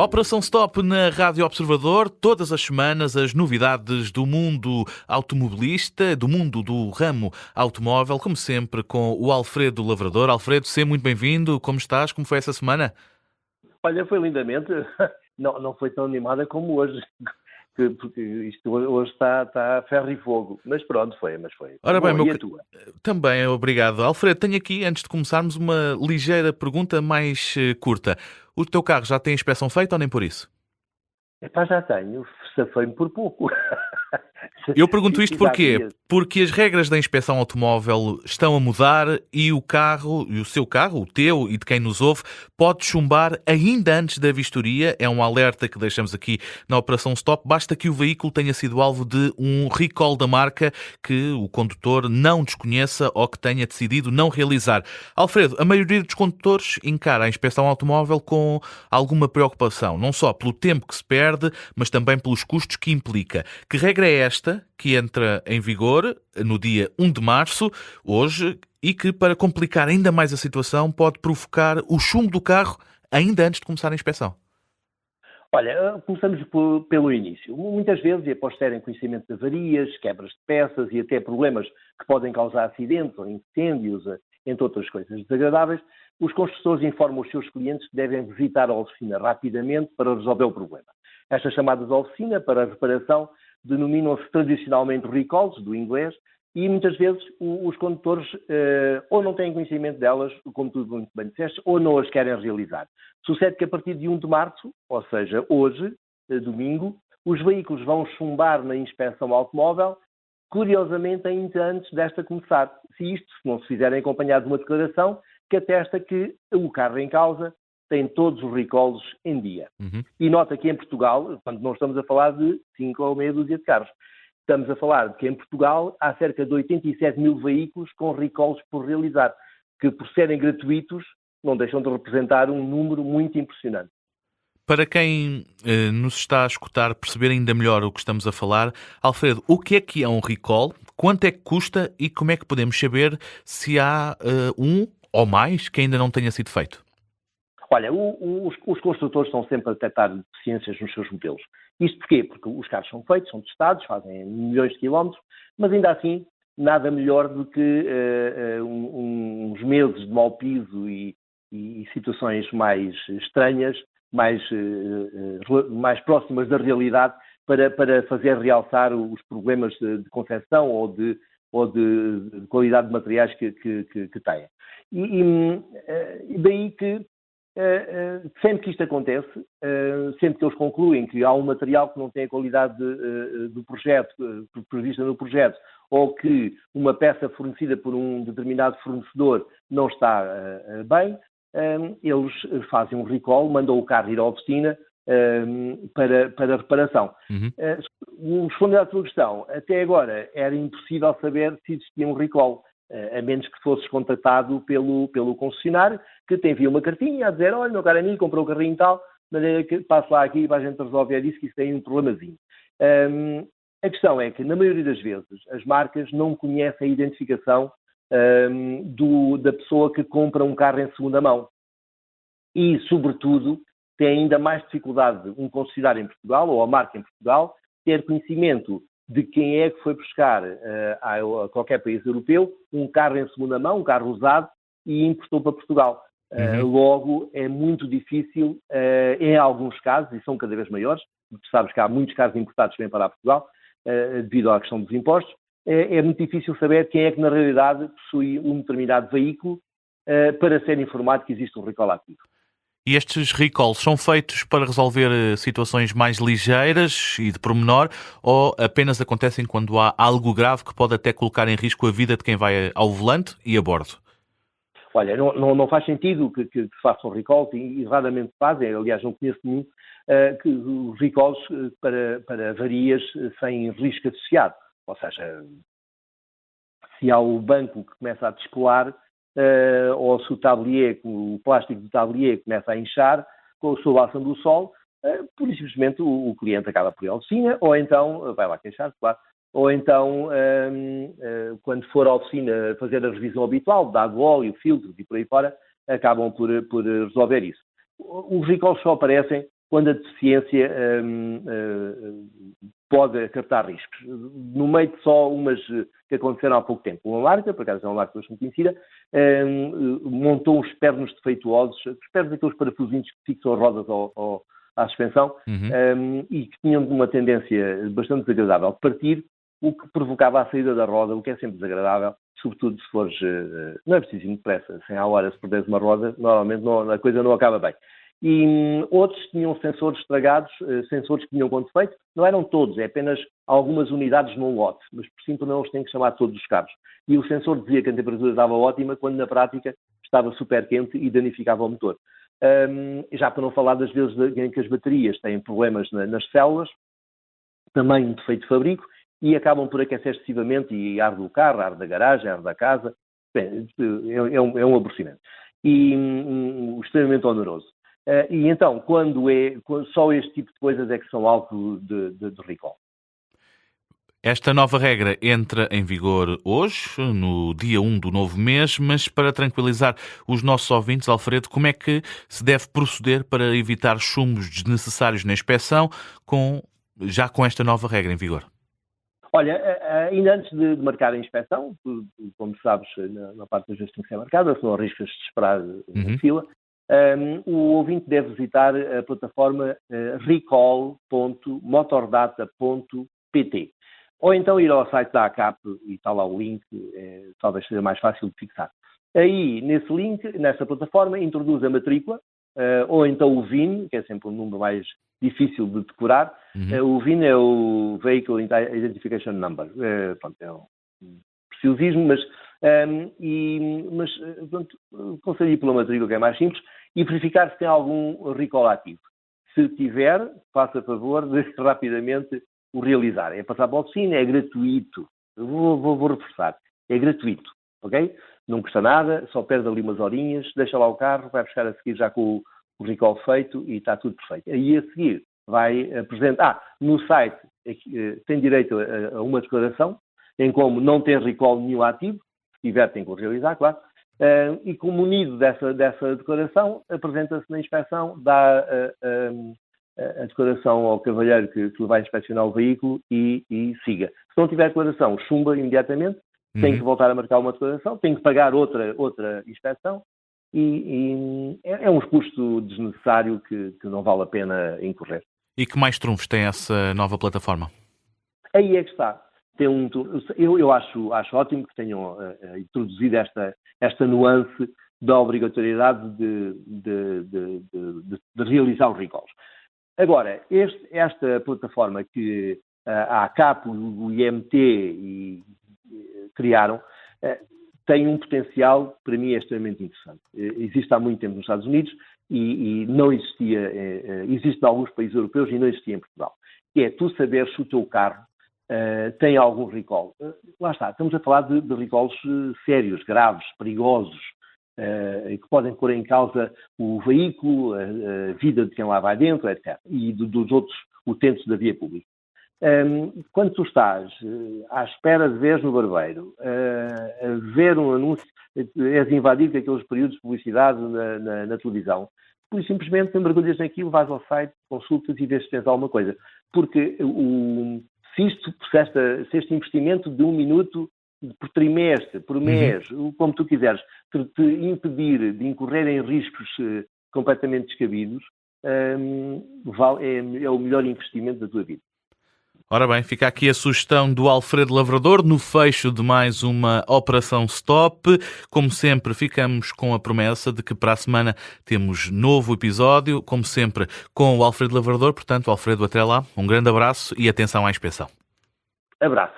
Operação Stop na Rádio Observador, todas as semanas as novidades do mundo automobilista, do mundo do ramo automóvel, como sempre com o Alfredo Lavrador. Alfredo, seja muito bem-vindo. Como estás? Como foi essa semana? Olha, foi lindamente. Não foi tão animada como hoje, porque isto hoje está ferro e fogo. Mas pronto, foi. Ora bem, Bom, e a tua? também obrigado. Alfredo, tenho aqui, antes de começarmos, uma ligeira pergunta mais curta. O teu carro já tem inspeção feita ou nem por isso? Epá, já tenho. Safei-me por pouco. Eu pergunto isto Já porquê? dias. Porque as regras da inspeção automóvel estão a mudar e o carro, e o seu carro, o teu e de quem nos ouve, pode chumbar ainda antes da vistoria. É um alerta que deixamos aqui na Operação Stop. Basta que o veículo tenha sido alvo de um recall da marca que o condutor não desconheça ou que tenha decidido não realizar. Alfredo, a maioria dos condutores encara a inspeção automóvel com alguma preocupação, não só pelo tempo que se perde, mas também pelos custos que implica. Que regra é esta que entra em vigor no dia 1 de março, hoje, e que, para complicar ainda mais a situação, pode provocar o chumbo do carro ainda antes de começar a inspeção? Olha, começamos pelo início. Muitas vezes, e após terem conhecimento de avarias, quebras de peças e até problemas que podem causar acidentes ou incêndios, entre outras coisas desagradáveis, os construtores informam os seus clientes que devem visitar a oficina rapidamente para resolver o problema. Estas chamadas oficina para a reparação denominam-se tradicionalmente recalls, do inglês, e muitas vezes os condutores ou não têm conhecimento delas, como tu muito bem disseste, ou não as querem realizar. Sucede que a partir de 1 de março, ou seja, hoje, domingo, os veículos vão chumbar na inspeção automóvel, curiosamente ainda antes desta começar. Se não se fizerem acompanhado de uma declaração que atesta que o carro em causa tem todos os recalls em dia. E nota que em Portugal, quando não estamos a falar de 5 ou meia dúzia de carros, estamos a falar de que em Portugal há cerca de 87 mil veículos com recalls por realizar, que por serem gratuitos não deixam de representar um número muito impressionante. Para quem nos está a escutar perceber ainda melhor o que estamos a falar, Alfredo, o que é um recall? Quanto é que custa e como é que podemos saber se há um ou mais que ainda não tenha sido feito? Olha, os construtores estão sempre a detectar deficiências nos seus modelos. Isto porquê? Porque os carros são feitos, são testados, fazem milhões de quilómetros, mas ainda assim nada melhor do que uns meses de mau piso e situações mais estranhas, mais próximas da realidade para fazer realçar os problemas de concepção ou de qualidade de materiais que têm. E daí que sempre que isto acontece, sempre que eles concluem que há um material que não tem a qualidade do projeto, prevista no projeto, ou que uma peça fornecida por um determinado fornecedor não está bem, eles fazem um recall, mandam o carro ir à oficina para reparação. Respondendo à tua questão, até agora era impossível saber se existia um recall, a menos que fosses contactado pelo concessionário, que te envia uma cartinha a dizer: olha, meu caro amigo, comprou o carrinho e tal, de maneira que passe lá aqui para a gente resolver isso, que isso tem um problemazinho. A questão é que, na maioria das vezes, as marcas não conhecem a identificação da pessoa que compra um carro em segunda mão. E, sobretudo, tem ainda mais dificuldade um concessionário em Portugal, ou a marca em Portugal, ter conhecimento de quem é que foi buscar a qualquer país europeu um carro em segunda mão, um carro usado, e importou para Portugal. Logo, é muito difícil, em alguns casos, e são cada vez maiores, porque sabes que há muitos carros importados que vêm para Portugal, devido à questão dos impostos, é muito difícil saber quem é que na realidade possui um determinado veículo para ser informado que existe um recall ativo. E estes recalls são feitos para resolver situações mais ligeiras e de pormenor ou apenas acontecem quando há algo grave que pode até colocar em risco a vida de quem vai ao volante e a bordo? Olha, não faz sentido que se façam recalls e raramente fazem, aliás não conheço nenhum, que os recalls para avarias sem risco associado. Ou seja, se há o banco que começa a descolar, ou se o plástico do tablier começa a inchar sob a ação do sol, por simplesmente o cliente acaba por ir à oficina, ou então vai lá queixar, claro, ou então, quando for à oficina fazer a revisão habitual, da água, óleo, filtros e por aí fora, acabam por resolver isso. Os recalls só aparecem quando a deficiência pode acarretar riscos. No meio de só umas que aconteceram há pouco tempo. Uma marca, por acaso é uma marca bastante conhecida, montou uns pernos defeituosos, os pernos aqueles parafusinhos que fixam as rodas à suspensão, e que tinham uma tendência bastante desagradável de partir, o que provocava a saída da roda, o que é sempre desagradável, sobretudo se fores, não é preciso ir depressa, 100 à hora, se perderes uma roda, normalmente a coisa não acaba bem. E outros tinham sensores estragados, sensores que vinham com defeito, não eram todos, é apenas algumas unidades num lote, mas por simples não eles têm que chamar todos os carros. E o sensor dizia que a temperatura estava ótima, quando na prática estava super quente e danificava o motor. Já para não falar das vezes em que as baterias têm problemas nas células, também um defeito de fabrico, e acabam por aquecer excessivamente e arde o carro, arde a garagem, arde a casa. Bem, é um aborrecimento. E extremamente oneroso. E então, quando só este tipo de coisas é que são alvo de recall. Esta nova regra entra em vigor hoje, no dia 1 do novo mês, mas para tranquilizar os nossos ouvintes, Alfredo, como é que se deve proceder para evitar chumbos desnecessários na inspeção já com esta nova regra em vigor? Olha, ainda antes de marcar a inspeção, como sabes, na parte das vezes tem que ser marcada, senão arriscas de esperar na fila, o ouvinte deve visitar a plataforma recall.motordata.pt ou então ir ao site da ACAP e está lá o link, talvez seja mais fácil de fixar. Aí, nesse link, nessa plataforma, introduz a matrícula, ou então o VIN, que é sempre um número mais difícil de decorar. O VIN é o Vehicle Identification Number. Pronto, é um preciosismo, mas aconselho ir pela matrícula, que é mais simples, e verificar se tem algum recall ativo. Se tiver, faça favor de rapidamente o realizar. É passar para a oficina, é gratuito. Vou reforçar. É gratuito, ok? Não custa nada, só perde ali umas horinhas, deixa lá o carro, vai buscar a seguir já com o recall feito e está tudo perfeito. Aí a seguir vai apresentar, no site tem direito a uma declaração, em como não tem recall nenhum ativo, se tiver tem que o realizar, claro, e como unido dessa declaração, apresenta-se na inspeção, dá a declaração ao cavalheiro que vai inspecionar o veículo e siga. Se não tiver declaração, chumba imediatamente, tem que voltar a marcar uma declaração, tem que pagar outra inspeção e é um custo desnecessário que não vale a pena incorrer. E que mais trunfos tem essa nova plataforma? Aí é que está. Eu acho ótimo que tenham introduzido esta nuance da obrigatoriedade de realizar os recalls. Agora, esta plataforma que a ACAP, o IMT criaram, tem um potencial, para mim, extremamente interessante. Existe há muito tempo nos Estados Unidos e não existia, existe em alguns países europeus e não existia em Portugal. Que é tu saberes se o teu carro tem algum recall. Lá está, estamos a falar de recalls sérios, graves, perigosos, que podem pôr em causa o veículo, a vida de quem lá vai dentro, etc. E dos outros utentes da via pública. Quando tu estás à espera de veres no barbeiro, a ver um anúncio, és invadido com aqueles períodos de publicidade na televisão, pois simplesmente mergulhas naquilo, vais ao site, consultas e vês se tens alguma coisa. Porque se este investimento de 1 minuto por trimestre, por mês, como tu quiseres, te impedir de incorrer em riscos completamente descabidos, é o melhor investimento da tua vida. Ora bem, fica aqui a sugestão do Alfredo Lavrador no fecho de mais uma Operação Stop. Como sempre, ficamos com a promessa de que para a semana temos novo episódio, como sempre, com o Alfredo Lavrador. Portanto, Alfredo, até lá. Um grande abraço e atenção à inspeção. Abraço.